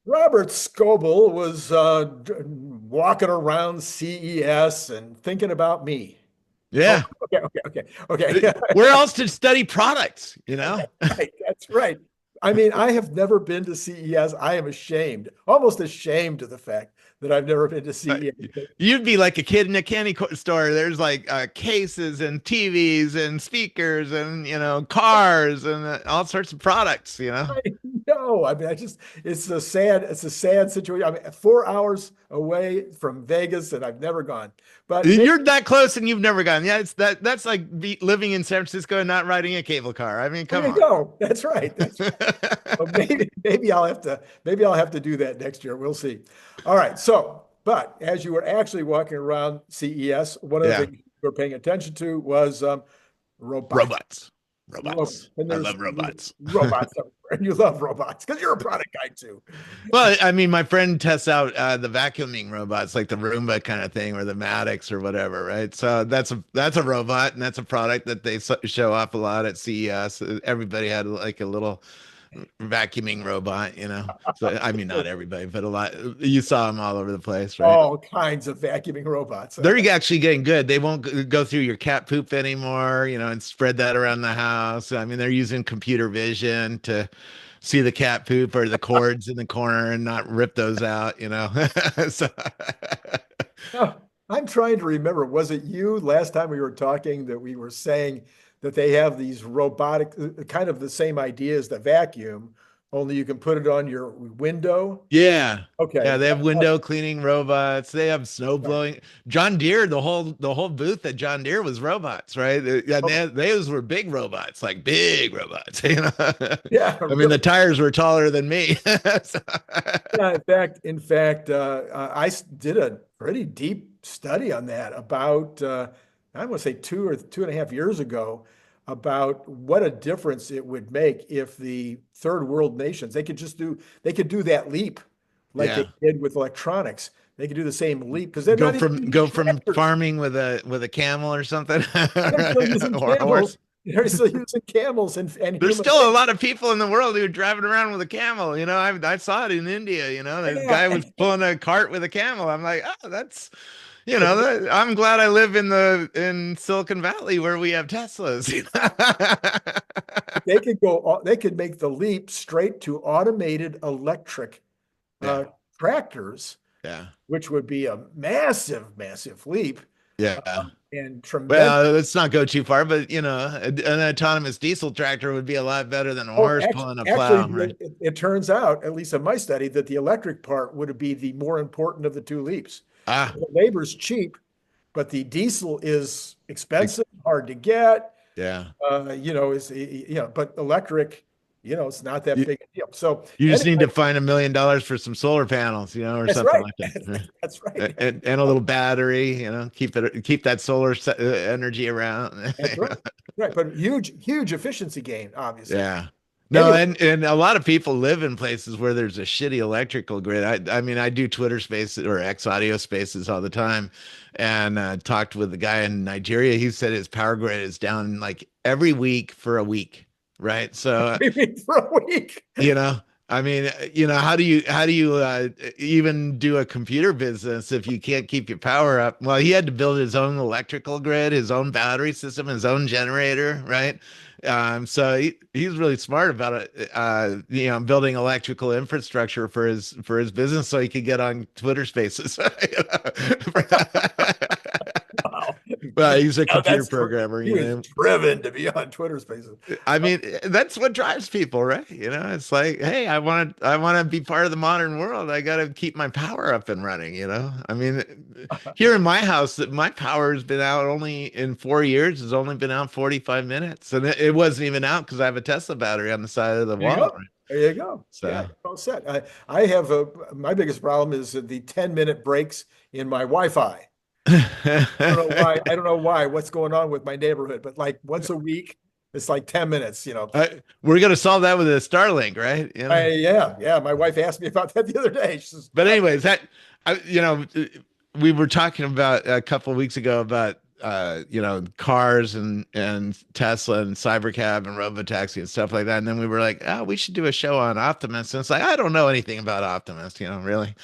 Robert Scobel was walking around CES and thinking about me. Oh, Yeah. okay. Where else to study products, you know? Right, that's right. I mean, I have never been to CES. I am ashamed, almost ashamed of the fact that I've never been to Uh, CES. You'd be like a kid in a store. There's like cases and TVs and speakers and, cars and all sorts of products, you know? I know. I mean, it's a sad situation. I mean, 4 hours away from Vegas, and I've never gone. But maybe You're that close and you've never gone. Yeah, that's like living in San Francisco and not riding a cable car. I mean, come there you on. go. That's right. That's right. Well, maybe I'll have to do that next year. We'll see. All right. So, but as you were actually walking around CES, one of the Yeah. things you were paying attention to was robotics. Robots. Robots. And I there's love robots. robots everywhere, and you love robots because you're a product guy too. Well, I mean, my friend tests out the vacuuming robots, like the Roomba kind of thing, or the Maddox or whatever, right? So that's a robot, and that's a product that they show off a lot at CES. Everybody had like a little vacuuming robot, you know. So I mean, not everybody, but a lot. You saw them all over the place, right? All kinds of vacuuming robots. They're actually getting good. They won't go through your cat poop anymore, and spread that around the house. I mean, they're using computer vision to see the cat poop or the cords in the corner and not rip those out, So, Oh, I'm trying to remember. Was it you last time we were talking that we were saying that they have these robotic, kind of the same idea as the vacuum, only you can put it on your window? yeah. Yeah, Okay. they have window cleaning robots. They have snow Right. blowing. John Deere, the whole booth at John Deere was robots, right? Yeah, Okay. those were big robots, like big robots, Yeah, I mean, really. the tires were taller than me. So- Yeah, in fact, did a pretty deep study on that about, I want to say 2 or 2.5 years ago, about what a difference it would make if the third world nations, they could do that leap like they yeah. did with electronics. They could do the same leap because they're Go not even from using go from tractors. farming with a camel or something, They're still using or a camels. horse. They're still using camels and There's human still a beings. lot of people in the world who are driving around with a camel. I saw it in India. This Yeah. guy was pulling a cart with a camel. I'm like, oh, that's I'm glad I live in Silicon Valley where we have Teslas. They could make the leap straight to automated electric Yeah, tractors, yeah, which would be a massive, massive leap yeah. and tremendous. Well, let's not go too far, but an autonomous diesel tractor would be a lot better than a Oh, horse actually, pulling a actually, plow, right? it turns out, at least in my study, that the electric part would be the more important of the two leaps. Ah, The labor's cheap, but the diesel is expensive, hard to get. yeah. But electric, it's not that You, big a deal. So you just need anyway, to find $1 million for some solar panels, or that's something right. like that. That's Right? right. And a little battery, keep that solar energy around. That's right. Right. But huge, huge efficiency gain, obviously. Yeah. No, Anyway, and a lot of people live in places where there's a shitty electrical grid. I mean, I do Twitter spaces or X audio spaces all the time, and talked with the guy in Nigeria. He said his power grid is down like every week for a week, right? So maybe for a week. you know, I mean, how do you even do a computer business if you can't keep your power up? Well, he had to build his own electrical grid, his own battery system, his own generator, right? So he's really smart about it. Building electrical infrastructure for his business so he could get on Twitter Spaces. Wow. Well, he's a Now computer programmer, he was driven to be on Twitter Spaces. I mean, that's what drives people, right? It's like, hey, I want to be part of the modern world. I got to keep my power up and running. I mean, here in my house, my power has been out only in 4 years. It's only been out 45 minutes, and it wasn't even out because I have a Tesla battery on the side of the There you wall. go. Right? There you go. Yeah, So, you're all set. I have my biggest problem is the 10-minute breaks in my Wi-Fi. I don't know why. I don't know why. What's going on with my neighborhood? But like once a week, it's like 10 minutes. we're gonna solve that with a Starlink, right? Yeah. My wife asked me about that the other day. She says, But anyways, we were talking about a couple of weeks ago about cars and Tesla and Cybercab and robotaxi and stuff like that. And then we were like, oh, we should do a show on Optimus. And it's like, I don't know anything about Optimus, really.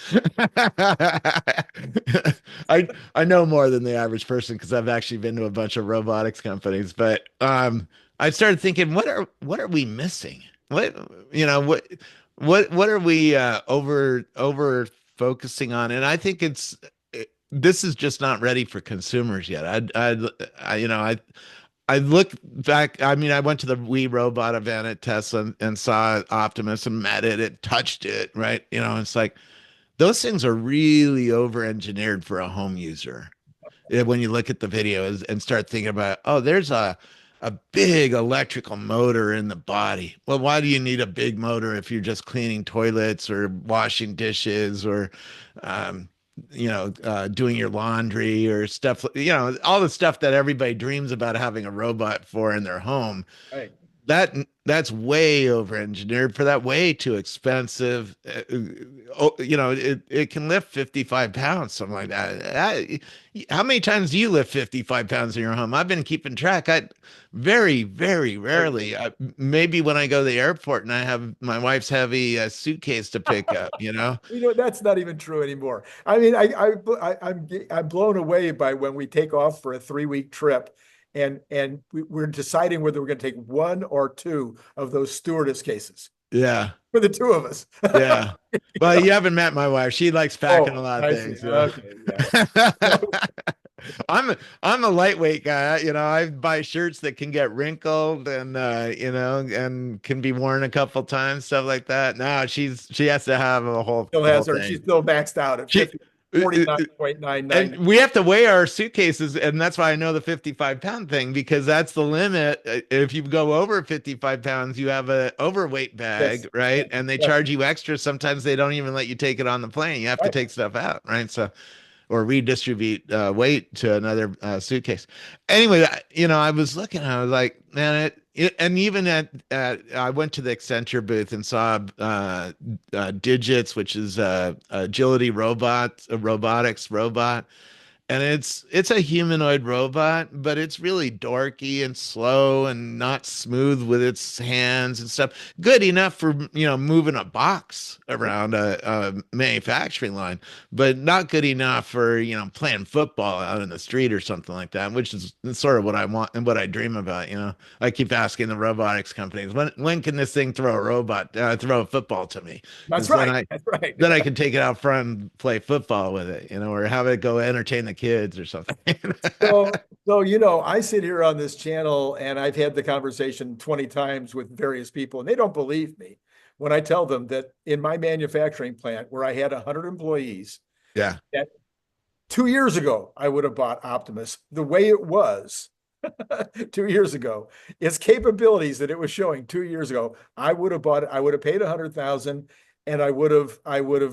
I know more than the average person because I've actually been to a bunch of robotics companies. But I started thinking, what are we missing? What are we over focusing on? And I think this is just not ready for consumers yet. I look back. I mean, I went to the We Robot event at Tesla and saw Optimus and met it, touched it, right? It's like those things are really over-engineered for a home user. When you look at the videos and start thinking about, oh, there's a big electrical motor in the body. Well, why do you need a big motor if you're just cleaning toilets or washing dishes or doing your laundry or stuff, all the stuff that everybody dreams about having a robot for in their home. Right. That's way over engineered for that, way too expensive. It can lift 55 pounds, something like that. How many times do you lift 55 pounds in your home? I've been keeping track. I very, very rarely. Maybe when I go to the airport and I have my wife's heavy suitcase to pick up, That's not even true anymore. I mean, I'm blown away by when we take off for a 3-week trip and we're deciding whether we're going to take one or two of those stewardess cases. Yeah. For the two of us. Yeah. Well, you haven't met my wife. She likes packing a lot of things. Okay, yeah. I'm a lightweight guy. I buy shirts that can get wrinkled and and can be worn a couple times, stuff like that. No, she has to have a whole Still has whole her. thing. She's still maxed out at 49.99. And we have to weigh our suitcases, and that's why I know the 55-pound thing, because that's the limit. If you go over 55 pounds, you have an overweight bag, Yes. right? And they charge you extra. Sometimes they don't even let you take it on the plane. You have to take stuff out, right? So, or redistribute weight to another suitcase. Anyway, I was looking, I was like, man, and even I went to the Accenture booth and saw Digits, which is agility robotics robot. And it's a humanoid robot, but it's really dorky and slow and not smooth with its hands and stuff. Good enough for, moving a box around a manufacturing line, but not good enough for, playing football out in the street or something like that, which is sort of what I want and what I dream about. I keep asking the robotics companies, when can this thing throw a football to me? That's right. That's right. Then I can take it out front and play football with it, or have it go entertain the kids or something. So, I sit here on this channel and I've had the conversation 20 times with various people, and they don't believe me when I tell them that in my manufacturing plant where I had 100 employees, Yeah. that 2 years ago, I would have bought Optimus the way it was 2 years ago, its capabilities that it was showing 2 years ago. I would have bought it. I would have paid 100,000 and I would have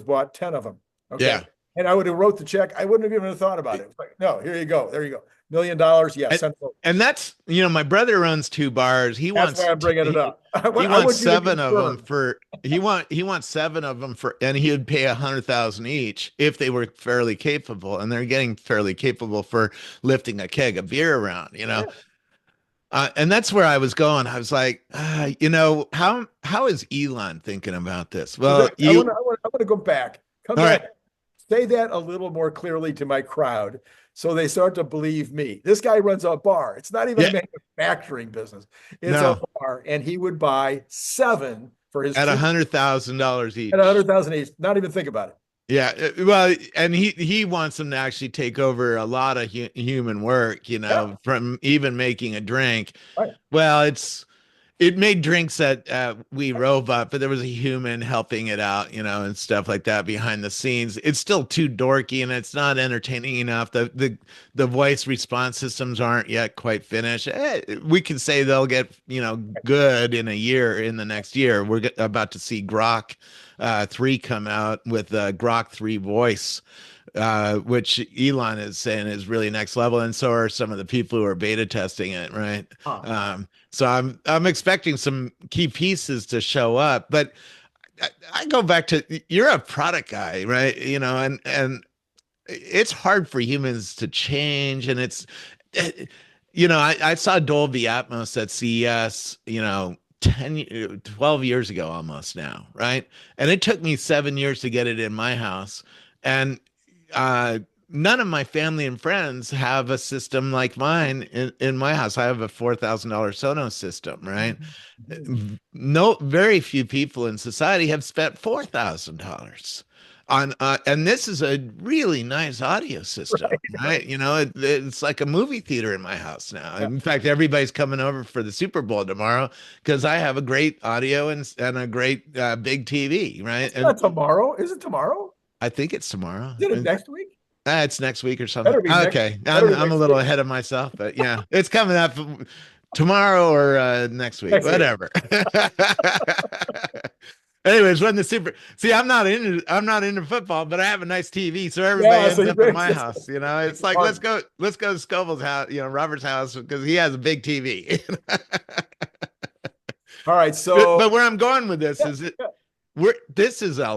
bought 10 of them. Okay. Yeah. And I would have wrote the check. I wouldn't have even thought about it. It's like, no, here you go. There you go. $1 million. Yes. And that's, my brother runs 2 bars. That's why I'm bringing it up. He wants 7 of them for, he wants 7 of them for, and he would pay 100,000 each if they were fairly capable. And they're getting fairly capable for lifting a keg of beer around, Yeah. And that's where I was going. I was like, how is Elon thinking about this? Well, I want to go back. Come back. Right. Say that a little more clearly to my crowd so they start to believe me. This guy runs a bar. It's not even a manufacturing business. It's a bar, and he would buy 7 for his at $100,000 each. At 100,000 each. Not even think about it. Yeah, well, and he wants them to actually take over a lot of human work, from even making a drink. Right. Well, it made drinks at We Robot, but there was a human helping it out, and stuff like that behind the scenes. It's still too dorky and it's not entertaining enough. The voice response systems aren't yet quite finished. We can say they'll get, good in the next year. We're about to see Grok 3 come out with Grok 3 voice, which Elon is saying is really next level, and so are some of the people who are beta testing it, right? So I'm expecting some key pieces to show up, but I go back to, you're a product guy, right? And it's hard for humans to change, and I saw Dolby Atmos at CES, 12 years ago almost now, right? And it took me 7 years to get it in my house. And uh, none of my family and friends have a system like mine in my house. I have a $4,000 Sonos system, right? No, very few people in society have spent $4,000 on, and this is a really nice audio system, Right, right? right. It's like a movie theater in my house now. Yeah. In fact, everybody's coming over for the Super Bowl tomorrow because I have a great audio and a great big TV, right? It's And not tomorrow. Is it tomorrow? I think it's tomorrow. Is it next week? It's next week or something. Better be next. Okay, Better I'm be I'm a next little week. ahead of myself, but yeah, it's coming up tomorrow or next week, Next week. whatever. Anyways, when the super see, I'm not into football, but I have a nice TV, so everybody Yeah. So ends you up at bring my house. It's like fun. let's go to Scobel's house, Robert's house because he has a big TV. All right. But So where I'm going with this yeah, is yeah. this is a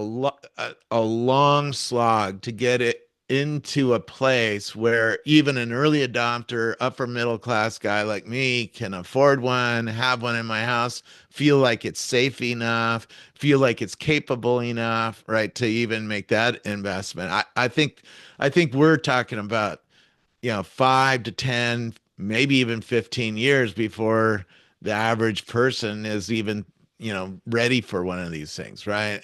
long slog to get it into a place where even an early adopter, upper middle class guy like me can afford one, have one in my house, feel like it's safe enough, feel like it's capable enough, right, to even make that investment. I think we're talking about 5 to 10, maybe even 15 years before the average person is even ready for one of these things, right?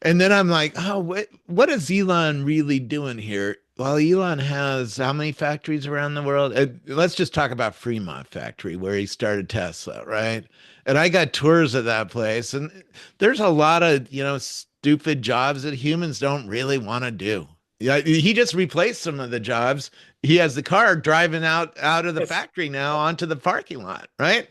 And then I'm like, oh, what is Elon really doing here? Well, Elon has how many factories around the world? Let's just talk about Fremont factory where he started Tesla, right? And I got tours of that place, and there's a lot of stupid jobs that humans don't really want to do. Yeah, he just replaced some of the jobs. He has the car driving out of the Yes. factory now onto the parking lot, right?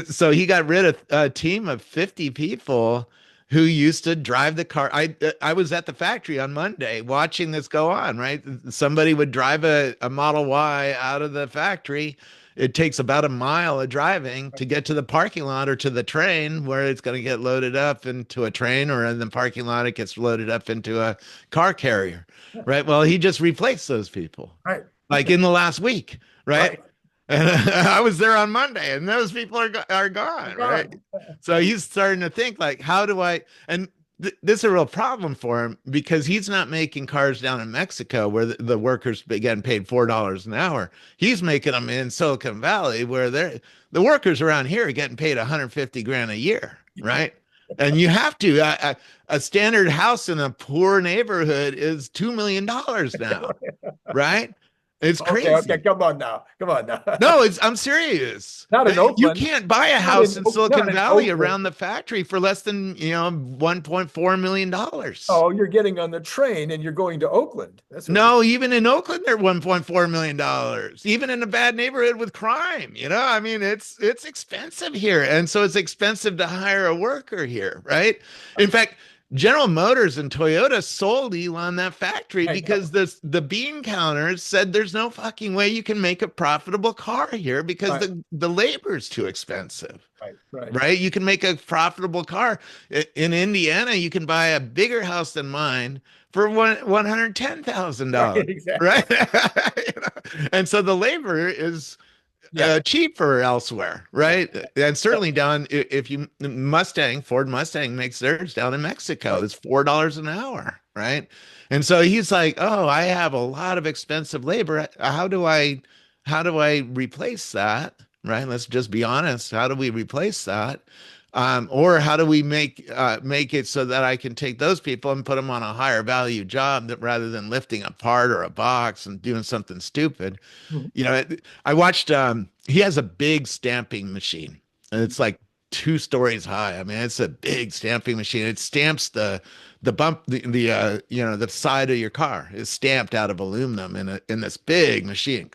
So he got rid of a team of 50 people who used to drive the car. I was at the factory on Monday watching this go on, right? Somebody would drive a Model Y out of the factory. It takes about a mile of driving to get to the parking lot or to the train where it's going to get loaded up into a train, or in the parking lot it gets loaded up into a car carrier, Yeah. right? Well, he just replaced those people Right. like in the last week, right? Right. And I was there on Monday, and those people are gone, right? Gone. So he's starting to think like, how do I? And this is a real problem for him because he's not making cars down in Mexico where the workers getting paid $4 an hour. He's making them in Silicon Valley where the workers around here are getting paid 150 grand a year, right? And you have to a standard house in a poor neighborhood is $2 million now, right? It's Okay. Okay. crazy. Come on now. Come on now. No, I'm serious. Not in You Oakland. can't buy a Not house in in not Silicon in Valley Oakland. around the factory for less than, $1.4 million. Oh, you're getting on the train and you're going to Oakland. That's what you're. No, even in Oakland, they're $1.4 million. Even in a bad neighborhood with crime, I mean, it's expensive here. And so it's expensive to hire a worker here, right? In fact, General Motors and Toyota sold Elon that factory I know. because the bean counters said there's no fucking way you can make a profitable car here because Right. the labor is too expensive. Right. Right. Right? You can make a profitable car. In Indiana, you can buy a bigger house than mine for Right. $110,000, Exactly. right? And so the labor is Yeah. cheaper elsewhere, Yeah. right? And Yeah. certainly down if you Ford Mustang makes theirs down in Mexico. Right. It's $4 an hour, right? And so he's like, "Oh, I have a lot of expensive labor. How do I replace that?" Right? Let's just be honest. How do we replace that? Or how do we make it so that I can take those people and put them on a higher value job that rather than lifting a part or a box and doing something stupid? Mhm. I watched he has a big stamping machine, and it's like 2 stories high. I mean, it's a big stamping machine. It stamps the bump the side of your car is stamped out of aluminum in this big machine.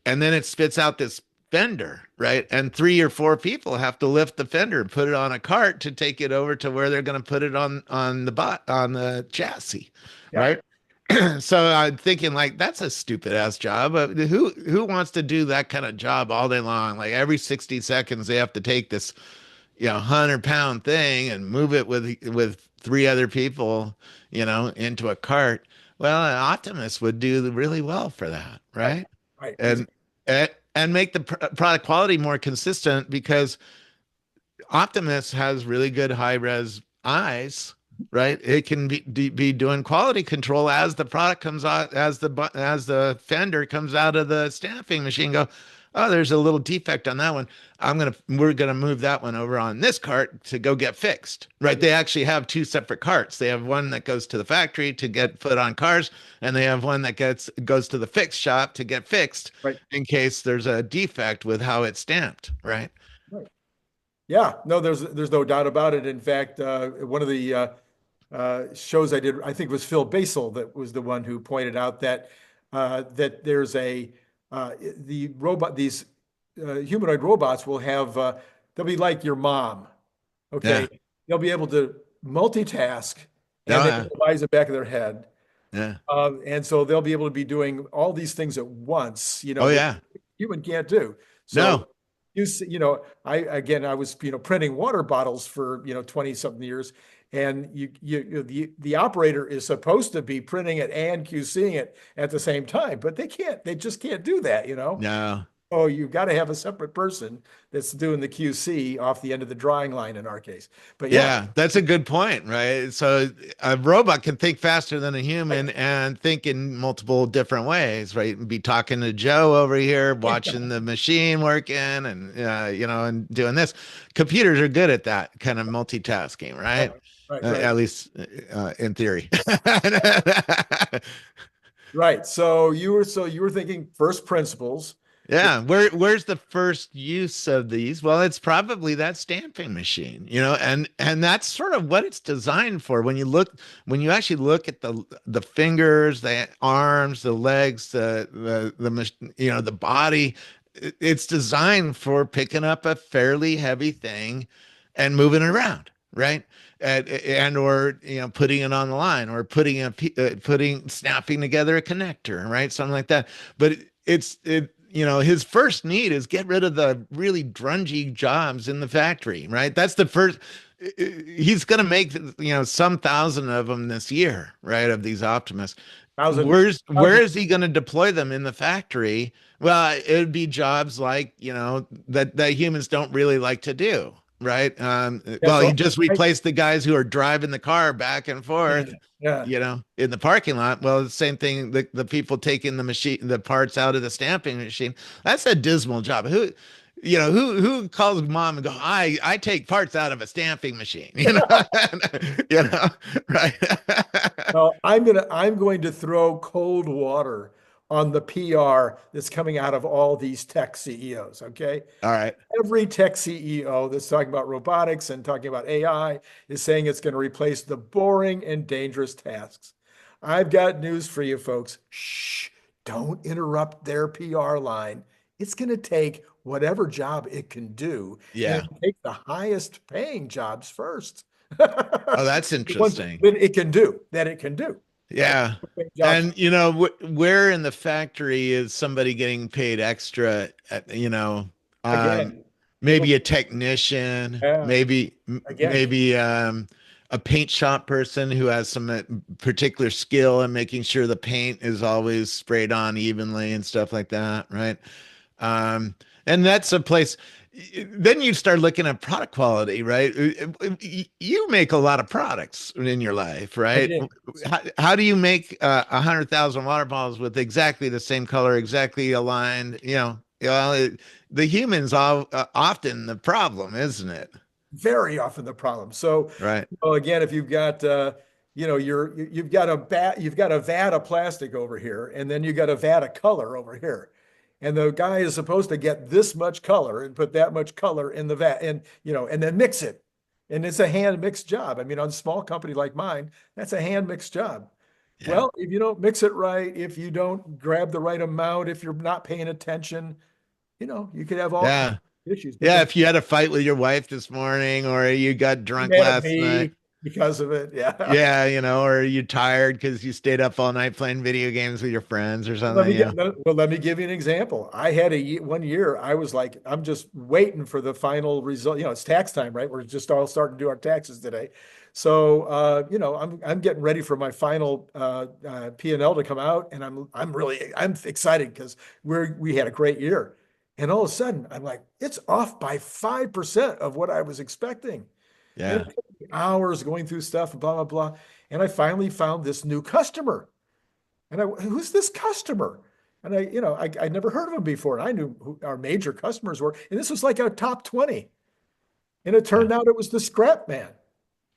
And then it spits out this fender, right? And 3 or 4 people have to lift the fender and put it on a cart to take it over to where they're going to put it on the chassis, Yeah. right? So I'm thinking like that's a stupid ass job. Who wants to do that kind of job all day long? Like every 60 seconds they have to take this 100-pound thing and move it with 3 other people into a cart. Well, an Optimus would do really well for that, Right, right? right. And and make the product quality more consistent because Optimus has really good high res eyes, right? It can be doing quality control as the product comes out, as the fender comes out of the stamping machine. Go, oh, there's a little defect on that one. We're gonna move that one over on this cart to go get fixed, right? They actually have two separate carts. They have one that goes to the factory to get put on cars, and they have one that goes to the fix shop to get fixed Right, in case there's a defect with how it's stamped, right? right. Yeah, no, there's no doubt about it. In fact, one of the shows I did, I think it was Phil Beisel that was the one who pointed out that that there's the robot, these humanoid robots will have they'll be like your mom. Yeah. Okay, they'll be able to multitask, Oh, and they have yeah. eyes in the back of their head. Yeah. And so they'll be able to be doing all these things at once, Oh, that yeah. human can't do. So No. you see, I was, printing water bottles for, 20 something years. And the operator is supposed to be printing it and QCing it at the same time, but they just can't do that. No. Oh, you've got to have a separate person that's doing the QC off the end of the drawing line in our case. But yeah, Yeah, that's a good point, right? So a robot can think faster than a right. human and think in multiple different ways, right? Be talking to Joe over here, watching the machine working and and doing this. Computers are good at that kind of multitasking, Right, right? right, right. At least in theory. Right. So you were thinking first principles. Yeah. Yeah, where's the first use of these? Well, it's probably that stamping machine, and that's sort of what it's designed for. When you actually look at the fingers, the arms, the legs, the body, it's designed for picking up a fairly heavy thing and moving it around, right? And or putting it on the line or putting snapping together a connector, right? Something like that. But his first need is get rid of the really drungy jobs in the factory, right? That's the first. He's going to make some thousand of them this year, right? Of these Optimus. Thousand, Where thousand. is he going to deploy them in the factory? Well, it'd be jobs like that humans don't really like to do, right? Yeah. Well, he So just replaced the guys who are driving the car back and yeah, forth, yeah. in the parking lot. Well, the same thing, the people taking the parts out of the stamping machine. That's a dismal job. Who calls mom and go, I take parts out of a stamping machine, you know, right? Well, I'm going to throw cold water on the PR that's coming out of all these tech CEOs. Okay. All right. Every tech CEO that's talking about robotics and talking about AI is saying it's going to replace the boring and dangerous tasks. I've got news for you folks. Shh, don't interrupt their PR line. It's going to take whatever job it can do, and Yeah. it'll take the highest paying jobs first. Oh, that's The ones interesting. that it can do. Right? Yeah. Jobs And where in the factory is somebody getting paid extra um again. People, maybe a technician, yeah, again. maybe a paint shop person who has some particular skill in making sure the paint is always sprayed on evenly and stuff like that, right? Um, and that's a place. Then you start looking at product quality, right? You make a lot of products in your life, I right? did. How do you make 100,000 water bottles with exactly the same color, exactly aligned? Well, the humans are often the problem, isn't it? Very often the problem. So, Right. again, if you've got you've got a vat of plastic over here, and then you've got a vat of color over here. And the guy is supposed to get this much color and put that much color in the vat and and then mix it. And it's a hand mixed job. I mean, on a small company like mine, that's a hand mixed job. Yeah. Well, if you don't mix it right, if you don't grab the right amount, if you're not paying attention, you could have all kinds Yeah. of issues. But Yeah. the If you had a fight with your wife this morning or you got drunk mad at last night. me. because of it. Yeah. Yeah, or you're tired because you stayed up all night playing video games with your friends or Let something, me let me give you an example. I had one year I was like, I'm just waiting for the final result. It's tax time, right? We're just all starting to do our taxes today. So I'm getting ready for my final P&L to come out, and I'm excited because we had a great year. And all of a sudden, I'm like, it's off by 5% of what I was expecting. And Yeah. it took me hours going through stuff, blah, blah, blah. And I finally found this new customer. And who's this customer? And I never heard of him before. And I knew who our major customers were. And this was like our top 20. And it Yeah. turned out it was the scrap man.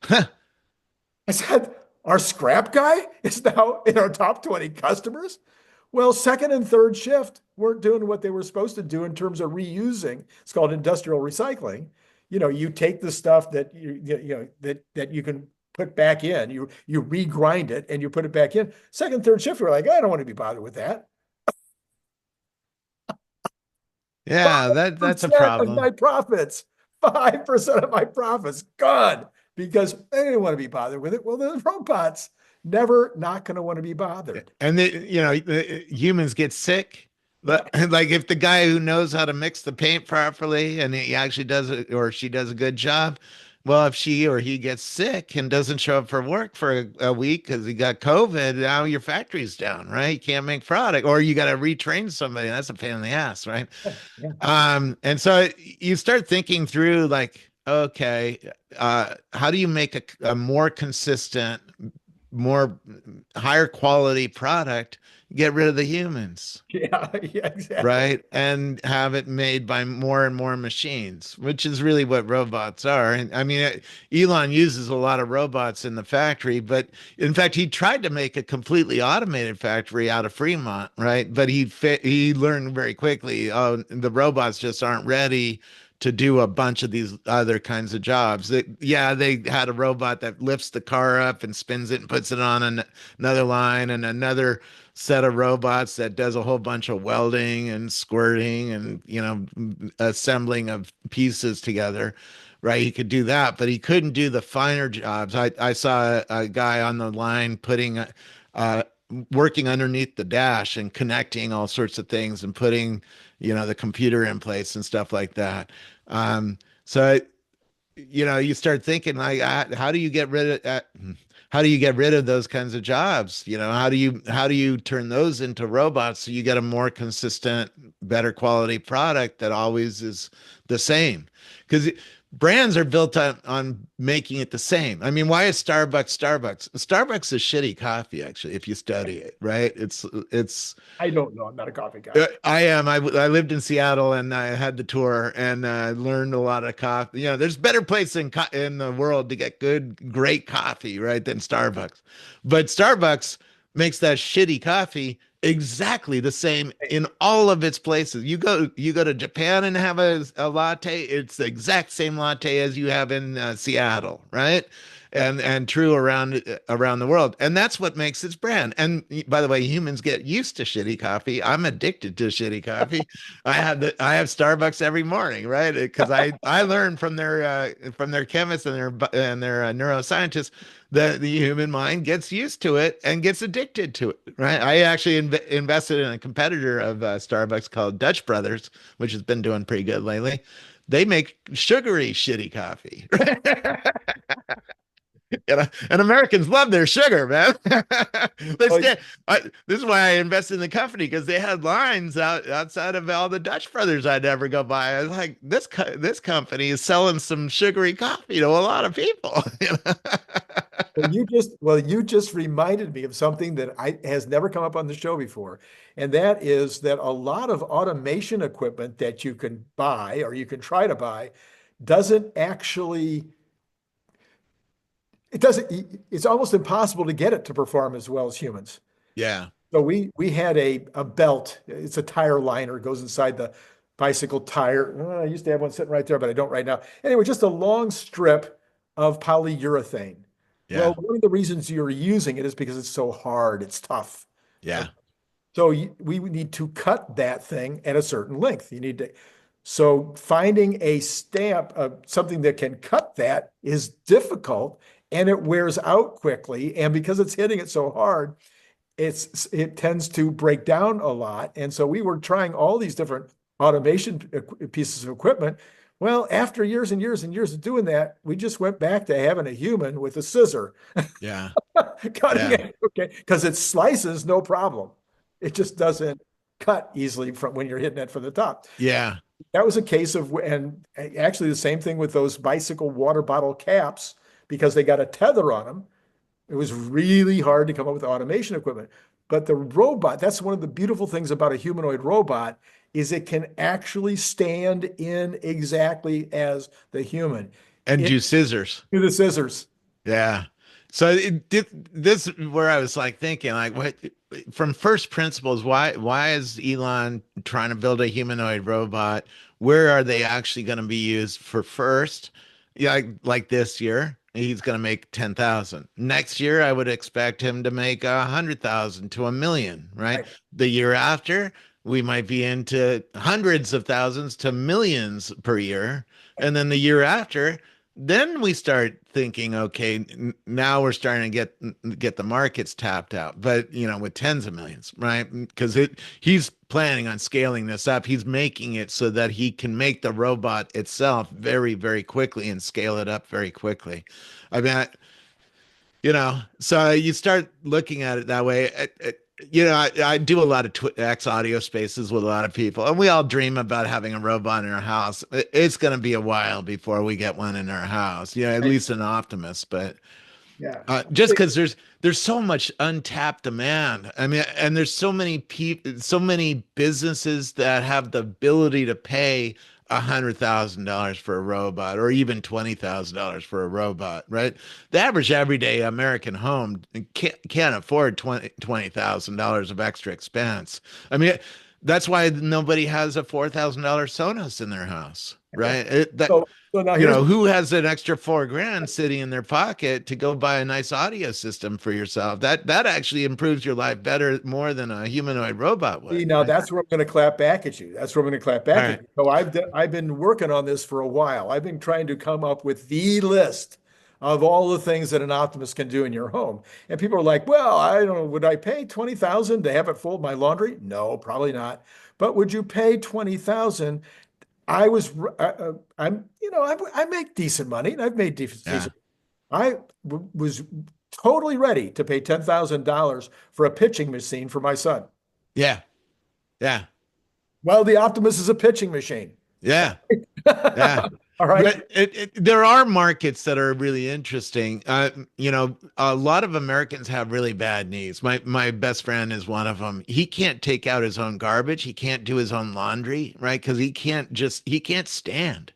I said, our scrap guy is now in our top 20 customers. Well, second and third shift weren't doing what they were supposed to do in terms of reusing. It's called industrial recycling. You take the stuff that that you can put back in, you regrind it and you put it back in. Second, third shift, we're like, I don't want to be bothered with that. Yeah, that's a 5% of problem. my profits, 5% of my profits gone because they didn't want to be bothered with it. Well, the robots never not going to want to be bothered. And humans get sick. But like if the guy who knows how to mix the paint properly and he actually does it or she does a good job, well, if she or he gets sick and doesn't show up for work for a week because he got COVID, now your factory's down, right? You can't make product, or you got to retrain somebody. That's a pain in the ass, right? Yeah. And so you start thinking through like, okay, how do you make a more consistent, more higher quality product, get rid of the humans, Yeah, yeah, exactly. right? And have it made by more and more machines, which is really what robots are. And I mean, Elon uses a lot of robots in the factory, but in fact, he tried to make a completely automated factory out of Fremont, right? But he learned very quickly, oh, the robots just aren't ready to do a bunch of these other kinds of jobs. Yeah, they had a robot that lifts the car up and spins it and puts it on another line, and another set of robots that does a whole bunch of welding and squirting and assembling of pieces together. Right, he could do that, but he couldn't do the finer jobs. I saw a guy on the line putting uh, working underneath the dash and connecting all sorts of things and putting the computer in place and stuff like that. So you start thinking like, how do you get rid of that? How do you get rid of those kinds of jobs? How do you turn those into robots so you get a more consistent, better quality product that always is the same? Because brands are built on making it the same. I mean, why is Starbucks Starbucks? Starbucks is shitty coffee, actually, if you study it, right? It's I don't know. I'm not a coffee guy. I am. I lived in Seattle and I had the tour and I learned a lot of coffee. There's better place in the world to get great coffee, right, than Starbucks. But Starbucks makes that shitty coffee exactly the same in all of its places. You go to Japan and have a latte, it's the exact same latte as you have in Seattle, right? And true around the world. And that's what makes its brand. And by the way, humans get used to shitty coffee. I'm addicted to shitty coffee. I have Starbucks every morning, right? Because I learned from their chemists and their neuroscientists that the human mind gets used to it and gets addicted to it, right? I actually invested in a competitor of Starbucks called Dutch Brothers, which has been doing pretty good lately. They make sugary shitty coffee. And Americans love their sugar, man. Oh, This is why I invested in the company because they had lines outside of all the Dutch brothers I'd ever go by. I was like, this company is selling some sugary coffee to a lot of people. you just reminded me of something that has never come up on the show before, and that is that a lot of automation equipment that you can buy or you can try to buy doesn't actually it doesn't it's almost impossible to get it to perform as well as humans. Yeah, So we had a belt. It's a tire liner, goes inside the bicycle tire. I used to have one sitting right there, but I don't right now. Anyway, just a long strip of polyurethane. yeah, Well, one of the reasons you're using it is because it's so hard, it's tough. yeah, So we need to cut that thing at a certain length. You need to. So finding a stamp of something that can cut that is difficult, and it wears out quickly. And because it's hitting it so hard, it tends to break down a lot. And so we were trying all these different automation pieces of equipment. Well, after years and years and years of doing that, we just went back to having a human with a scissor Yeah. cutting Yeah. it, okay, because it slices no problem. It just doesn't cut easily from when you're hitting it from the top. Yeah. That was a case of, and actually the same thing with those bicycle water bottle caps, because they got a tether on them. It was really hard to come up with automation equipment. But the robot, that's one of the beautiful things about a humanoid robot, is it can actually stand in exactly as the human. And It do scissors. do the scissors. Yeah. So this is where I was like thinking, like, what from first principles, why is Elon trying to build a humanoid robot? Where are they actually going to be used for first? Yeah, like this year, he's going to make 10,000. Next year, I would expect him to make 100,000 to 1 million, right? Right. The year after, we might be into hundreds of thousands to millions per year. And then the year after, then we start thinking, okay, now we're starting to get the markets tapped out, but with tens of millions, right? Because he's planning on scaling this up. He's making it so that he can make the robot itself very, very quickly and scale it up very quickly. I mean, so you start looking at it that way. I do a lot of X audio spaces with a lot of people, and we all dream about having a robot in our house. It's going to be a while before we get one in our house, at Right. least an Optimus. But Yeah. just because there's so much untapped demand. I mean, and there's so many people, so many businesses that have the ability to pay $100,000 for a robot, or even $20,000 for a robot, right? The average everyday American home can't afford $20,000 of extra expense. I mean, that's why nobody has a $4,000 Sonos in their house, right? So now here's Who has an extra $4,000 sitting in their pocket to go buy a nice audio system for yourself? That actually improves your life more than a humanoid robot would, now right? that's where I'm going to clap back at you. That's where I'm going to clap All back at right. you. So I've been working on this for a while. I've been trying to come up with the list of all the things that an Optimist can do in your home. And people are like, "Well, I don't know, would I pay 20,000 to have it fold my laundry?" No, probably not. But would you pay 20,000? I was I'm I make decent money, and I've made Yeah. decent. Was totally ready to pay $10,000 for a pitching machine for my son. Yeah. Yeah. Well, the Optimus is a pitching machine. Yeah. Yeah. All right. But there are markets that are really interesting. A lot of Americans have really bad knees. My best friend is one of them. He can't take out his own garbage. He can't do his own laundry, right? Because he can't stand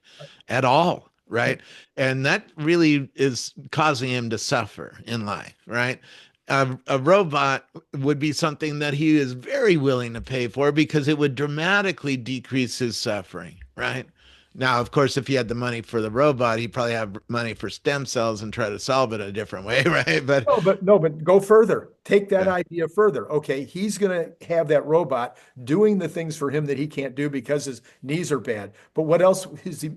at all, right? And that really is causing him to suffer in life, right? A robot would be something that he is very willing to pay for because it would dramatically decrease his suffering, right? Now, of course, if he had the money for the robot, he'd probably have money for stem cells and try to solve it a different way, right? But No, but go further. Take that yeah, idea further. Okay, he's going to have that robot doing the things for him that he can't do because his knees are bad. But what else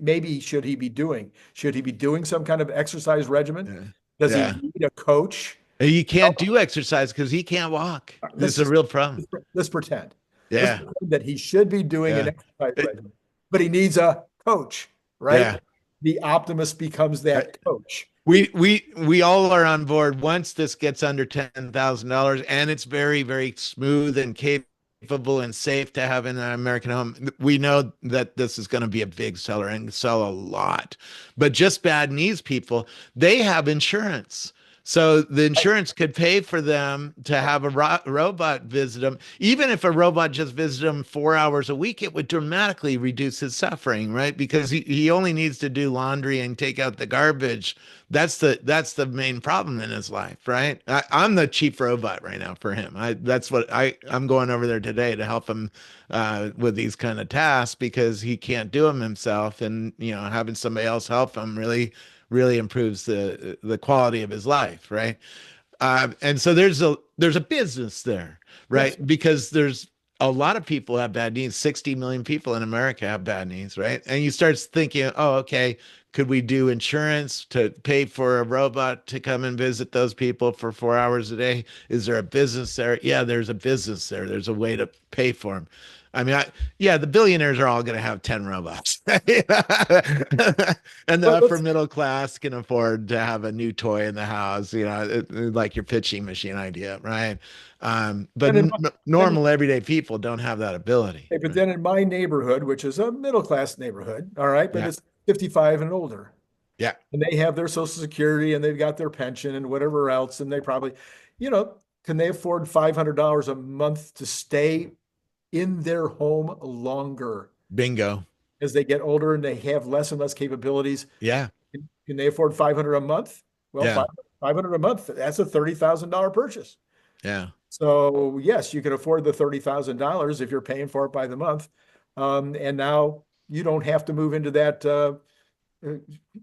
maybe should he be doing? Should he be doing some kind of exercise regimen? yeah, Does he yeah. need a coach? He can't do exercise because he can't walk. This Let's is a just real problem. let's pretend. Let's Yeah, pretend that he should be doing an yeah, exercise Uh, regimen, but he needs a coach, right? yeah. The Optimus becomes Uh, that coach. we all are on board once this gets under $10,000, and it's very, very smooth and capable and safe to have in an American home. We know that this is going to be a big seller and sell a lot. But just bad knees people, they have insurance. So the insurance could pay for them to have a robot visit them. Even if a robot just visited them 4 hours a week, it would dramatically reduce his suffering, right? Because he only needs to do laundry and take out the garbage. That's the main problem in his life, right? I'm the chief robot right now for him. I'm going over there today to help him with these kind of tasks because he can't do them himself, and having somebody else help him really improves the quality of his life, right? And so there's a business there, Yes. right? Because there's a lot of people have bad knees. 60 million people in America have bad knees, right? And you start thinking, oh, okay, could we do insurance to pay for a robot to come and visit those people for 4 hours a day? Is there a business there? Yeah, there's a business there. There's a way to pay for them. I mean, yeah, the billionaires are all going to have 10 robots. And the But upper let's middle class can afford to have a new toy in the house, like your pitching machine idea, right? But then in then normal everyday people don't have that ability. but Right? then in my neighborhood, which is a middle class neighborhood, all right, but Yeah. it's 55 and older. Yeah. And they have their social security and they've got their pension and whatever else. And they probably, you know, can they afford $500 a month to stay in their home longer Bingo. as they get older and they have less and less capabilities? Yeah. Can they afford 500 a month? Well, Yeah. 500 a month, that's a $30,000 purchase. Yeah. So yes, you can afford the $30,000 if you're paying for it by the month. And now you don't have to move into that uh,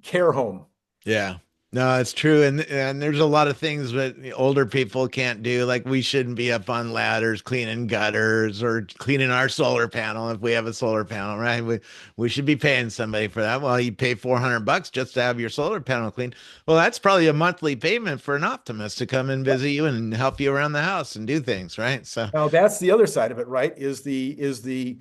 care home. Yeah. No, it's true. And there's a lot of things that the older people can't do. Like we shouldn't be up on ladders cleaning gutters or cleaning our solar panel if we have a solar panel, right? We should be paying somebody for that. Well, you pay $400 just to have your solar panel cleaned. Well, that's probably a monthly payment for an Optimus to come and visit you and help you around the house and do things, right? So Now that's the other side of it, right? Is the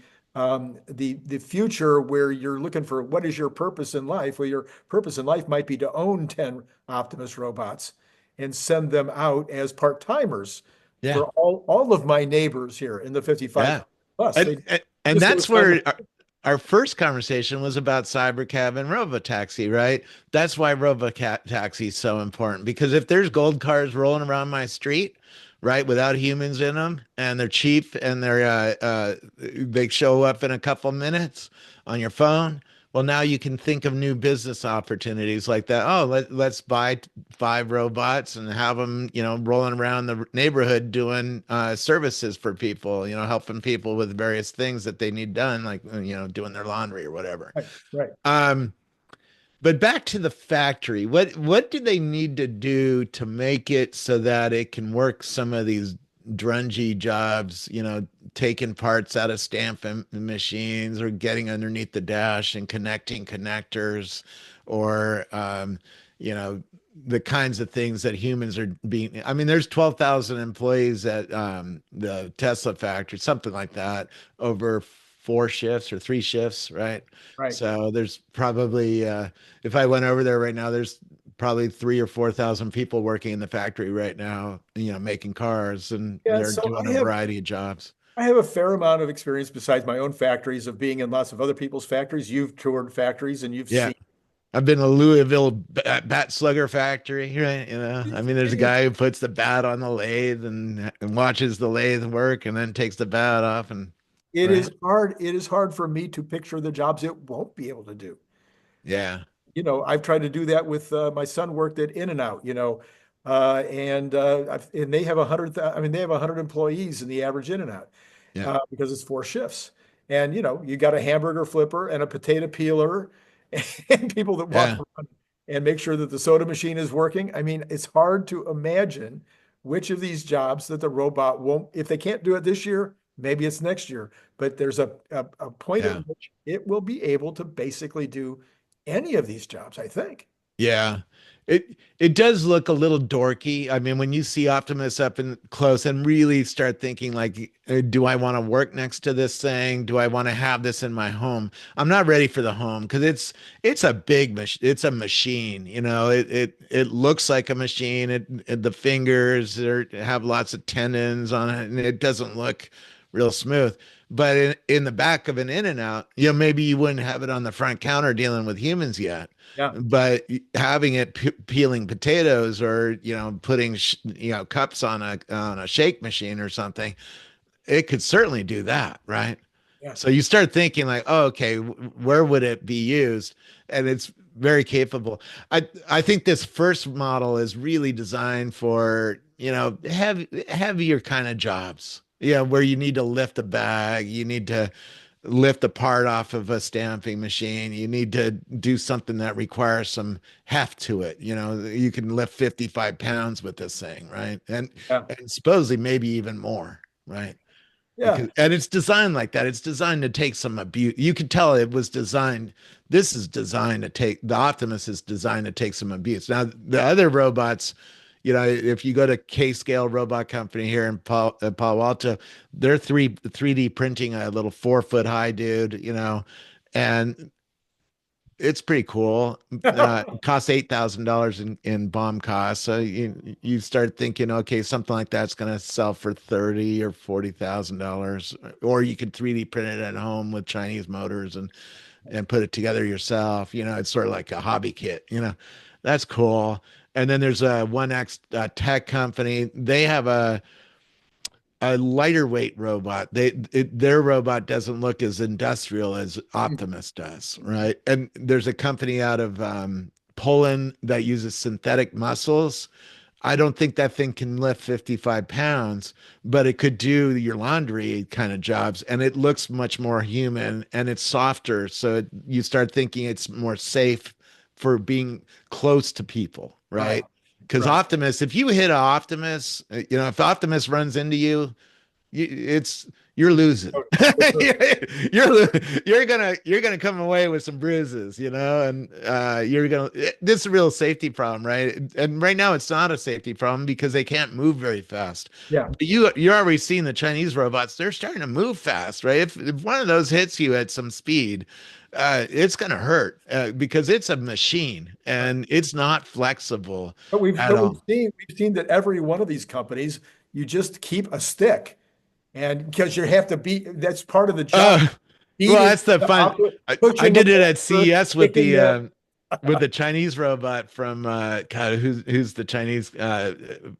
future where you're looking for what is your purpose in life? Well, your purpose in life might be to own 10 Optimus robots and send them out as part-timers yeah. for all of my neighbors here in the 55 Yeah. plus. And, They and, and just that's go where our first conversation was about cybercab and robotaxi, right? That's why robotaxi is so important because if there's gold cars rolling around my street, right, without humans in them, and they're cheap and they show up in a couple minutes on your phone. Well, now you can think of new business opportunities like that. Oh, let's buy 5 robots and have them, rolling around the neighborhood doing services for people, helping people with various things that they need done, like, doing their laundry or whatever. right, right. Um, but back to the factory, what do they need to do to make it so that it can work some of these drungy jobs, taking parts out of stamping machines or getting underneath the dash and connecting connectors or you know, the kinds of things that humans are being. I mean, there's 12,000 employees at the Tesla factory, something like that, over 4 shifts or 3 shifts, right? Right. So there's probably if I went over there right now, there's probably 3 or 4 thousand people working in the factory right now, making cars, and Yeah, they're so doing I a have variety of jobs. I have a fair amount of experience besides my own factories of being in lots of other people's factories. You've toured factories and you've Yeah. seen I've been to Louisville bat slugger factory, right? I mean, there's a it, guy who puts the bat on the lathe and watches the lathe work and then takes the bat off and it right. is hard. It is hard for me to picture the jobs it won't be able to do. Yeah. I've tried to do that with my son worked at In-N-Out, and they have 100. I mean, they have 100 employees in the average In-N-Out Yeah. because it's 4 shifts. And you got a hamburger flipper and a potato peeler and people that walk Yeah. around and make sure that the soda machine is working. I mean, it's hard to imagine which of these jobs that the robot won't, if they can't do it this year, maybe it's next year. But there's a point at Yeah. which it will be able to basically do any of these jobs, I think. Yeah. It does look a little dorky. I mean, when you see Optimus up and close and really start thinking like, do I want to work next to this thing? Do I want to have this in my home? I'm not ready for the home because it's a big it's a machine, it looks like a machine. The fingers have lots of tendons on it and it doesn't look real smooth. But in the back of an In-N-Out, maybe you wouldn't have it on the front counter dealing with humans yet, Yeah. but having it peeling potatoes or putting cups on a shake machine or something, it could certainly do that, right? Yeah. So you start thinking like, oh, okay, where would it be used? And it's very capable. I think this first model is really designed for heavier kind of jobs. Yeah, where you need to lift a bag, you need to lift a part off of a stamping machine. You need to do something that requires some heft to it. You can lift 55 pounds with this thing, right? And Yeah. and supposedly maybe even more, right? Yeah. And it's designed like that. It's designed to take some abuse. You can tell it was designed. This is designed to take the Optimus is designed to take some abuse. Now the other robots, if you go to K-Scale Robot Company here in Palo Alto, they're 3D printing a little 4 foot high dude, and it's pretty cool. It costs $8,000 in BOM costs. So you start thinking, okay, something like that's going to sell for $30,000 or $40,000, or you could 3D print it at home with Chinese motors and put it together yourself. It's sort of like a hobby kit. That's cool. And then there's a 1X tech company. They have a lighter weight robot. Their robot doesn't look as industrial as Optimus does, right? And there's a company out of Poland that uses synthetic muscles. I don't think that thing can lift 55 pounds, but it could do your laundry kind of jobs, and it looks much more human and it's softer. So you start thinking it's more safe for being close to people, right? Because Right. Optimus, if you hit an Optimus, if Optimus runs into you, you're losing. You're gonna come away with some bruises, and this is a real safety problem, right? And right now it's not a safety problem because they can't move very fast. Yeah. But you're already seeing the Chinese robots; they're starting to move fast, right? If one of those hits you at some speed, it's gonna hurt because it's a machine and it's not flexible But at all. we've seen that every one of these companies, you just keep a stick, and because you have to beat, that's part of the job. Uh, well, that's the fun. I Pushing did it them at over, CES kicking them. with the Chinese robot from God, who's the Chinese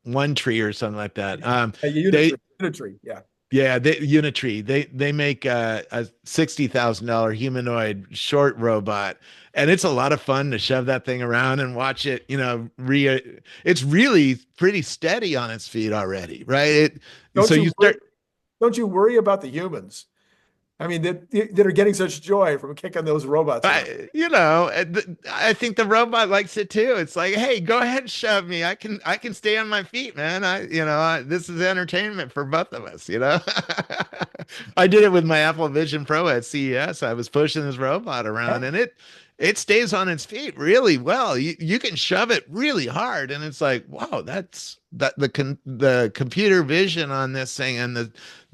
One Tree or something like that. A They unitary, yeah. Yeah, Unitree. They make a $60,000 humanoid short robot, and it's a lot of fun to shove that thing around and watch it. It's really pretty steady on its feet already, right? Don't So you you worry, start. don't you worry about the humans? I mean, that are getting such joy from kicking those robots around. I think the robot likes it too. It's like, hey, go ahead and shove me. I can stay on my feet, man. This is entertainment for both of us. I did it with my Apple Vision Pro at CES. I was pushing this robot around, and it stays on its feet really well. You can shove it really hard, and it's like, wow, the computer vision on this thing and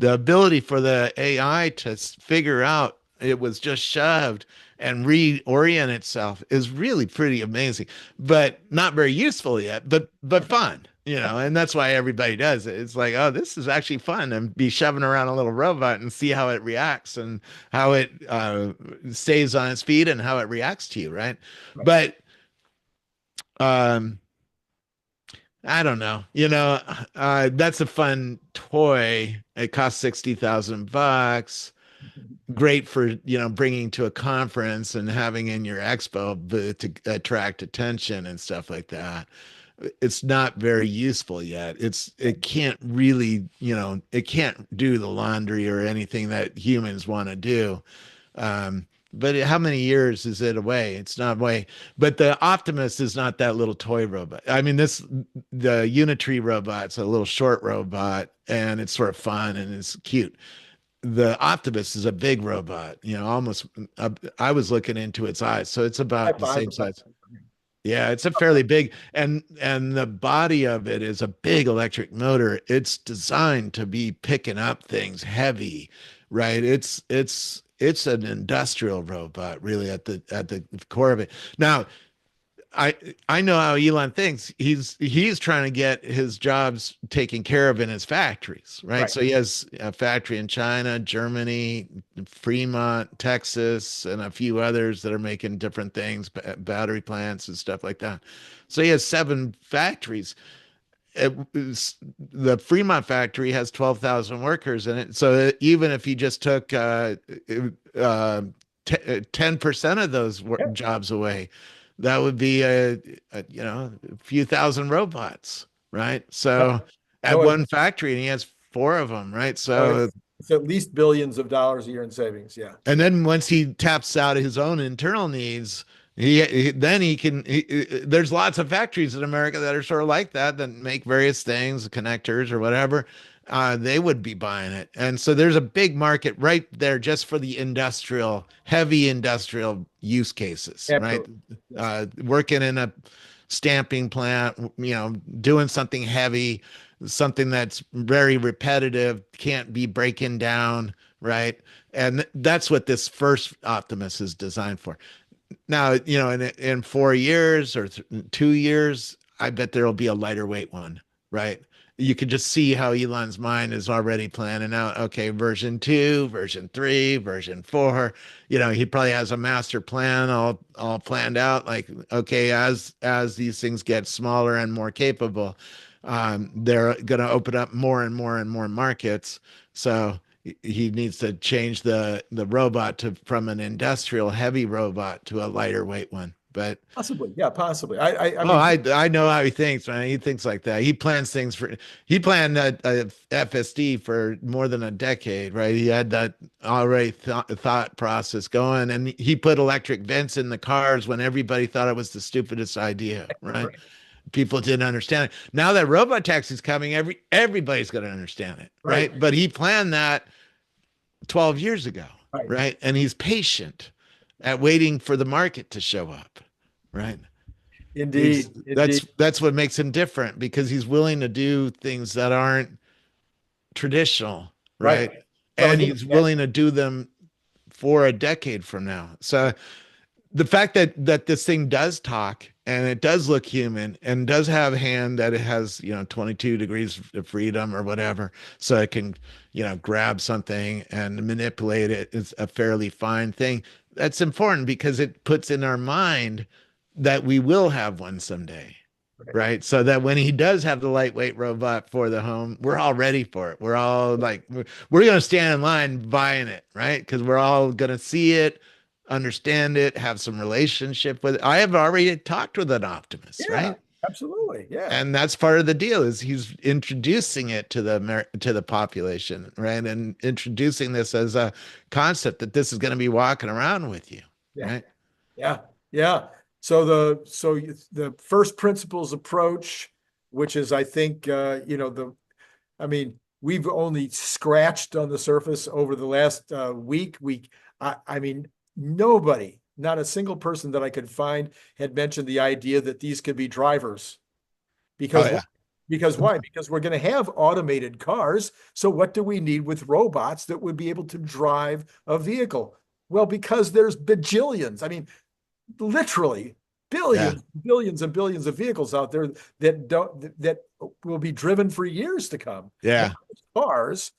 the ability for the AI to figure out it was just shoved and reorient itself is really pretty amazing, but not very useful yet, but fun, and that's why everybody does it. It's like, oh, this is actually fun, and be shoving around a little robot and see how it reacts and how it stays on its feet and how it reacts to you, right? Right. But um I don't know. That's a fun toy. It costs $60,000. Great for, bringing to a conference and having in your expo booth to attract attention and stuff like that. It's not very useful yet. It can't really, it can't do the laundry or anything that humans want to do. But how many years is it away? It's not away. But the Optimus is not that little toy robot. I mean, the Unitree robot's a little short robot, and it's sort of fun and it's cute. The Optimus is a big robot, almost. I was looking into its eyes, so it's High about the five same about size. Yeah, it's a fairly big, and the body of it is a big electric motor. It's designed to be picking up things heavy, right? It's an industrial robot, really, at the core of it. Now, I know how Elon thinks. He's trying to get his jobs taken care of in his factories, right? Right. So he has a factory in China, Germany, Fremont, Texas, and a few others that are making different things, battery plants and stuff like that. So he has 7 factories. The Fremont factory has 12,000 workers in it. So even if he just took 10% of those Yeah. jobs away, that would be a few thousand robots, right? So at No, one factory, and he has 4 of them, right? So it's at least billions of dollars a year in savings. Yeah. and then once he taps out his own internal needs, then he can. There's lots of factories in America that are sort of like that make various things, connectors or whatever. they would be buying it. And so there's a big market right there just for the industrial, heavy industrial use cases, right? Absolutely. Yes. Working in a stamping plant, doing something heavy, something that's very repetitive, can't be breaking down, right? And that's what this first Optimus is designed for. Now, in 4 years or 2 years, I bet there'll be a lighter weight one, right? You could just see how Elon's mind is already planning out. Okay, version 2, version 3, version 4. He probably has a master plan all planned out. Like, okay, as these things get smaller and more capable, they're going to open up more and more and more markets. So he needs to change the robot from an industrial heavy robot to a lighter weight one. But Possibly. Yeah, possibly. I oh, mean, I know how he thinks, man. He thinks like that. He planned a FSD for more than a decade, right? He had that already thought process going, and he put electric vents in the cars when everybody thought it was the stupidest idea, right? right, People didn't understand it. Now that robot taxi's coming, everybody's going to understand it, right, right? But he planned that 12 years ago, right. right? And he's patient at waiting for the market to show up, right? He's Indeed. that's Indeed. that's what makes him different because he's willing to do things that aren't traditional, Right. right? Well, And again, he's willing to do them for a decade from now. So the fact that this thing does talk and it does look human and does have a hand that it has 22 degrees of freedom or whatever, so it can grab something and manipulate it, is a fairly fine thing. That's important because it puts in our mind that we will have one someday, right. right? So that when he does have the lightweight robot for the home, we're all ready for it. We're all like, we're going to stand in line buying it, right? Because we're all going to see it, understand it, have some relationship with it. I have already talked with an Optimus, Yeah, right? absolutely. Yeah. And that's part of the deal is he's introducing it to the population, right? And introducing this as a concept that this is going to be walking around with you, Yeah. right? Yeah. Yeah. The first principles approach, which is, I think, I mean, we've only scratched on the surface over the last week. I mean, nobody, not a single person that I could find had mentioned the idea that these could be drivers. Oh Because yeah. because why? Because we're going to have automated cars. So what do we need with robots that would be able to drive a vehicle? Well, because there's bajillions. I mean, literally Yeah. billions, billions and billions of vehicles out there that will be driven for years to come. Not Yeah. just cars,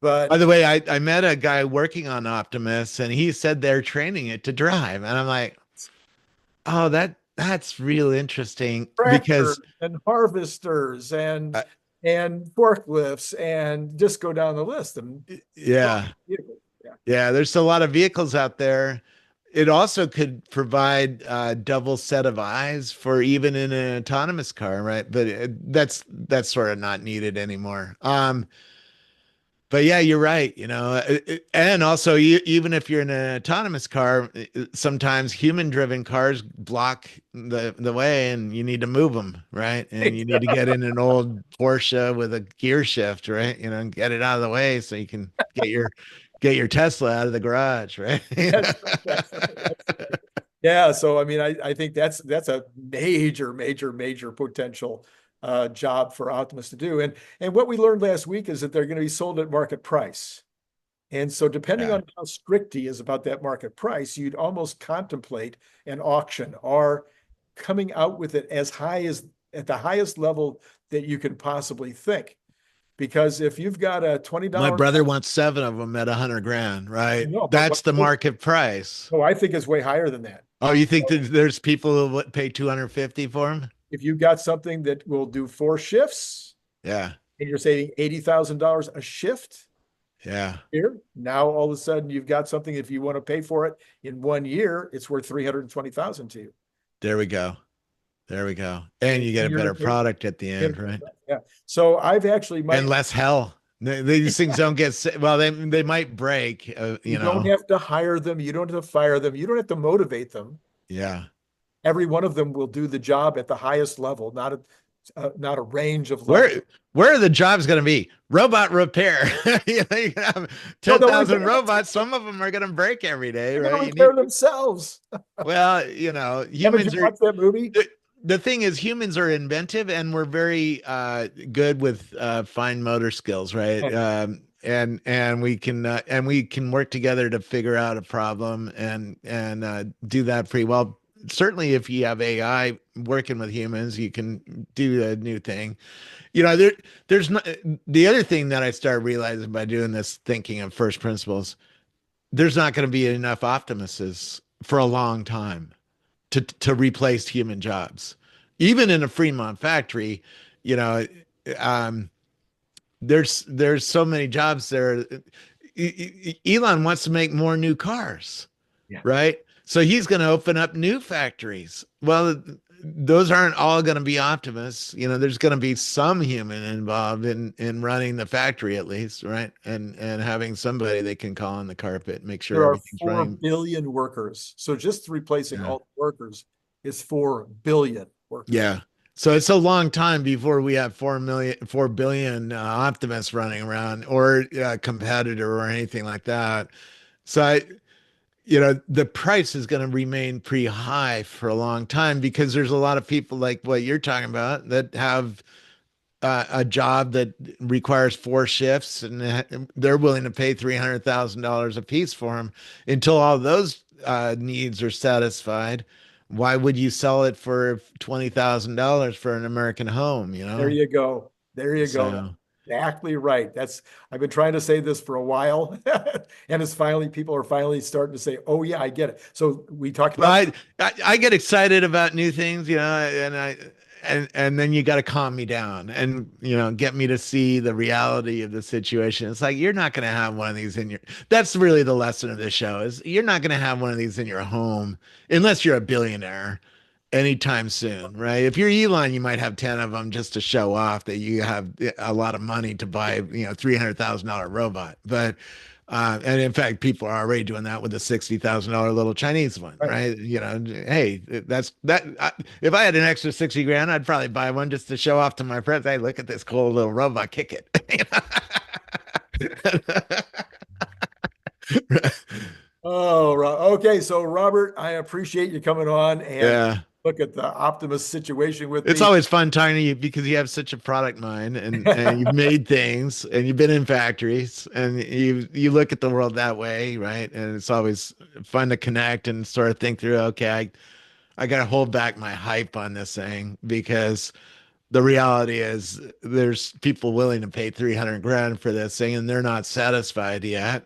By but the way, I met a guy working on Optimus and he said they're training it to drive. And I'm like, oh, that's real interesting tractors because and harvesters uh, and forklifts and just go down the list. And yeah, yeah, yeah, there's a lot of vehicles out there. It also could provide a double set of eyes for even in an autonomous car, right? But that's sort of not needed anymore. But yeah, you're right. And also, even if you're in an autonomous car, sometimes human-driven cars block the way, and you need to move them, right? And you need to get in an old Porsche with a gear shift, right? And get it out of the way so you can get your Tesla out of the garage, right? that's right. That's right. That's right. Yeah. So, I mean, I think that's a major, major, major potential job for Optimus to do. And what we learned last week is that they're going to be sold at market price. And so, depending Yeah. on how strict he is about that market price, you'd almost contemplate an auction or coming out with it as high as at the highest level that you can possibly think. Because if you've got a My $20, brother wants 7 of them at 100 grand, I right? know, but That's the market price. I think is way higher than that. Oh, you think that there's people who would pay 250 for them? If you've got something that will do 4 shifts Yeah. and you're saving $80,000 a shift Yeah. here, now all of a sudden you've got something, if you want to pay for it in 1 year, it's worth 320,000 to you. There we go. There we go. And you get a You're better gonna product at the end, right? yeah. So I've actually And less hell. These things don't get well, they might break, you don't have to hire them, you don't have to fire them, you don't have to motivate them. Yeah. Every one of them will do the job at the highest level, not at not a range of Where levels. where are the jobs going to be? Robot repair. You know, you can have No, they'll 10,000 repair, robots. Some of them are going to break every day, they're going right? to You need, repair themselves. well, you know, Haven't you humans are watched that movie? the thing is humans are inventive and we're very good with fine motor skills, right? And we can work together to figure out a problem and do that pretty well. Certainly if you have AI working with humans, you can do a new thing. You know, there's not the other thing that I started realizing by doing this thinking of first principles, there's not going to be enough Optimuses for a long time to replace human jobs. Even in a Fremont factory, you know, um, there's so many jobs there. Elon wants to make more new cars, Yeah. right? So he's going to open up new factories. Well, those aren't all going to be Optimus. You know, there's going to be some human involved in running the factory at least, right? And having somebody they can call on the carpet, make sure There are everything's 4 running. billion workers. So just replacing Yeah. all the workers is 4 billion workers. Yeah. So it's a long time before we have 4 billion Optimus running around or a competitor or anything like that. So you know, the price is going to remain pretty high for a long time because there's a lot of people like what you're talking about that have a job that requires 4 shifts and they're willing to pay $300,000 a piece for them until all those needs are satisfied. Why would you sell it for $20,000 for an American home, you There know? you go. There you go. So, Exactly right. I've been trying to say this for a while, and people are finally starting to say, "Oh yeah, I get it." So we talked well, about I get excited about new things, you know, and then you got to calm me down and you know get me to see the reality of the situation. It's like you're not going to have one of these in your. That's really the lesson of this show is you're not going to have one of these in your home unless you're a billionaire anytime soon, right? If you're Elon, you might have 10 of them just to show off that you have a lot of money to buy, you know, $300,000 robot. But and in fact, people are already doing that with the $60,000 little Chinese one, right. right? You know, hey, that's that. If I had an extra 60 grand, I'd probably buy one just to show off to my friends. Hey, look at this cool little robot, kick it. Oh, okay. So Robert, I appreciate you coming on and Yeah. look at the Optimus situation with It's me. always fun talking to you because you have such a product mind and you've made things and you've been in factories and you look at the world that way, right? And it's always fun to connect and sort of think through, okay, I got to hold back my hype on this thing because the reality is there's people willing to pay 300 grand for this thing and they're not satisfied yet.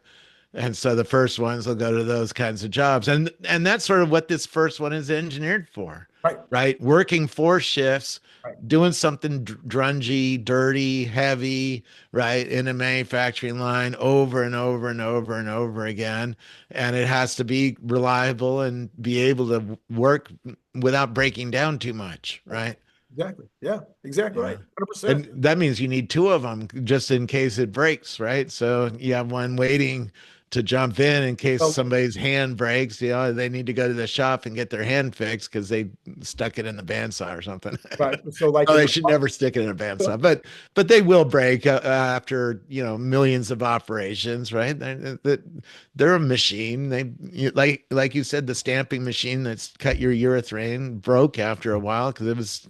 And so the first ones will go to those kinds of jobs. And that's sort of what this first one is engineered for, Right, right? Working 4 shifts, right. doing something drungy, dirty, heavy, right? In a manufacturing line over and over and over and over again. And it has to be reliable and be able to work without breaking down too much, right? Exactly. Yeah, exactly right. Yeah. 100%. And that means you need 2 of them just in case it breaks, right? So you have one waiting to jump in case So, somebody's hand breaks. You know, they need to go to the shop and get their hand fixed because they stuck it in the bandsaw or something. right. So like Oh, in they the should never stick it in a bandsaw, but they will break after you know millions of operations, right? They're a machine. Like you said, the stamping machine that's cut your urethane broke after a while because it was,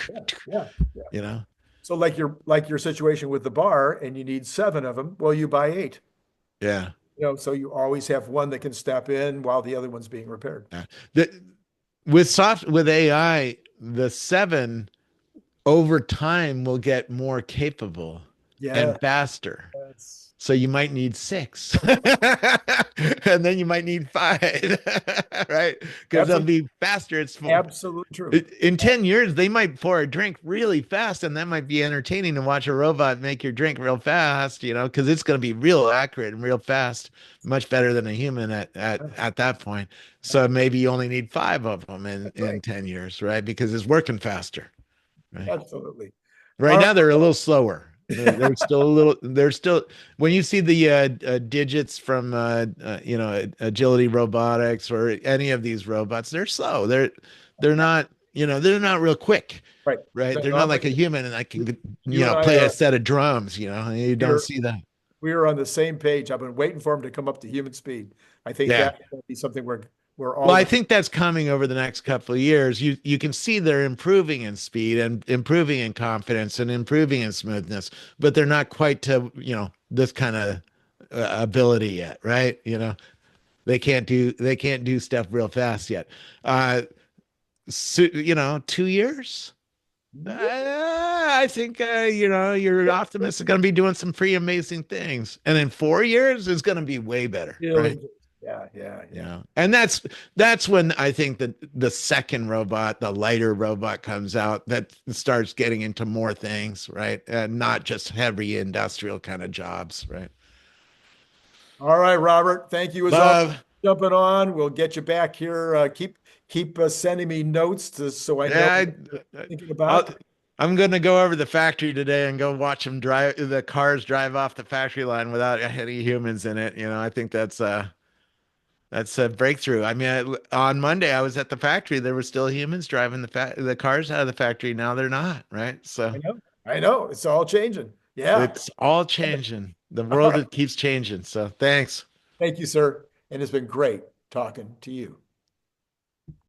yeah, yeah, yeah. you know. So like your situation with the bar and you need 7 of them, well, you buy 8. Yeah. So you always have one that can step in while the other one's being repaired. Yeah. With AI, the 7 over time will get more capable Yeah, and faster. that's So you might need 6, and then you might need 5, right? Because they'll absolutely, be faster. absolutely true. In 10 years, they might pour a drink really fast, and that might be entertaining to watch a robot make your drink real fast, you know, because it's going to be real accurate and real fast, much better than a human at that point. So maybe you only need 5 of them That's in right. 10 years, right? Because it's working faster, right? Absolutely. Right All right. now they're a little slower. They're still a little. They're still when you see the digits from agility robotics or any of these robots, they're slow. They're not they're not real quick, Right. right? No, They're no, not like a human, and I can, you and I play a are, set of drums. You don't we're, see that. we are on the same page. I've been waiting for him to come up to human speed. I think Yeah. that's going to be something we're Well, all I looking. think that's coming over the next couple of years. You can see they're improving in speed and improving in confidence and improving in smoothness, but they're not quite to, this kind of ability yet, right? They can't do stuff real fast yet. So, 2 years. I think your Optimus is going to be doing some pretty amazing things, and in 4 years, it's going to be way better, right? Yeah, yeah, yeah. And that's when I think that the second robot, the lighter robot, comes out that starts getting into more things, right? And not just heavy industrial kind of jobs, right? All right, Robert. Thank you as always Love. for jumping on. We'll get you back here. Keep sending me notes so I know Yeah, what you're thinking I'll, about. I'm gonna go over the factory today and go watch them drive the cars drive off the factory line without any humans in it. I think that's a breakthrough. I mean, on Monday I was at the factory. There were still humans driving the cars out of the factory. Now they're not, right? So I know. I know. It's all changing. Yeah. it's all changing. The world, it keeps changing. So thanks. Thank you, sir. And it's been great talking to you.